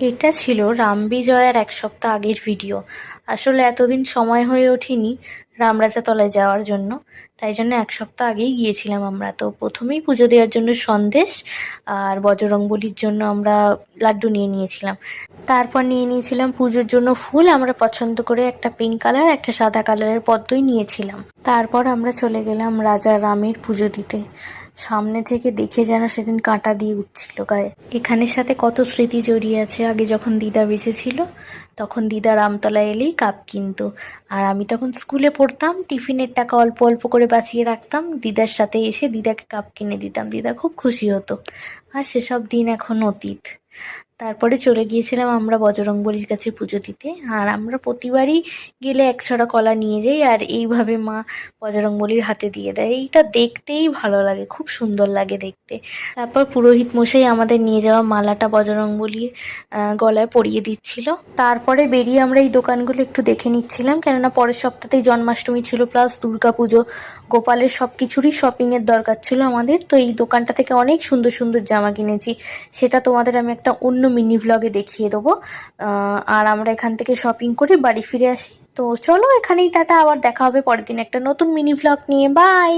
এটা ছিল রামবিজয়ার 1 সপ্তাহ আগের ভিডিও। আসলে এতদিন সময় হয়ে ওঠেনি রামরাজাতলায় যাওয়ার জন্য, তাই জন্য 1 সপ্তাহ আগেই গিয়েছিলাম আমরা। তো প্রথমেই পুজো দেওয়ার জন্য সন্দেশ আর বজরংবলির জন্য আমরা লাড্ডু নিয়ে নিয়েছিলাম। তারপর নিয়ে নিয়েছিলাম পুজোর জন্য ফুল। আমরা পছন্দ করে একটা পিঙ্ক কালার একটা সাদা কালারের পদ্মই নিয়েছিলাম। তারপর আমরা চলে গেলাম রাজা রামের পুজো দিতে। সামনে থেকে দেখে যেন সেদিন কাঁটা দিয়ে উঠছিল গায়ে। এখানের সাথে কত স্মৃতি জড়িয়ে আছে। আগে যখন দিদা বেঁচে ছিল তখন দিদা রামতলায় এলেই কাপ কিনতো, আর আমি তখন স্কুলে পড়তাম, টিফিনের টাকা অল্প অল্প করে বাঁচিয়ে রাখতাম, দিদার সাথে এসে দিদাকে কাপ কিনে দিতাম। দিদা খুব খুশি হতো। আর সেসব দিন এখন অতীত। তারপরে চলে গিয়েছিলাম আমরা বজরংবলির কাছে পুজো দিতে। আর আমরা প্রতিবারই গেলে 1 ছড়া কলা নিয়ে যাই, আর এইভাবে মা বজরংবলির হাতে দিয়ে দেয়। এইটা দেখতেই ভালো লাগে, খুব সুন্দর লাগে দেখতে। তারপর পুরোহিত মশাই আমাদের নিয়ে যাওয়া মালাটা বজরংবলির গলায় পরিয়ে দিচ্ছিল। তারপরে বেরিয়ে আমরা এই দোকানগুলো একটু দেখে নিচ্ছিলাম, কেননা পরের সপ্তাহতেই জন্মাষ্টমী ছিল, প্লাস দুর্গাপুজো। গোপালের সব কিছুরই শপিংয়ের দরকার ছিল আমাদের। তো এই দোকানটা থেকে অনেক সুন্দর সুন্দর জামা কিনেছি, সেটা তোমাদের আমি একটা অন্য মিনি ভ্লগে দেখিয়ে দেবো। আর আমরা এখান থেকে শপিং করে বাড়ি ফিরে আসি। তো চলো এখানেই টাটা, আবার দেখা হবে পরের দিন একটা নতুন মিনি ভ্লগ নিয়ে। বাই।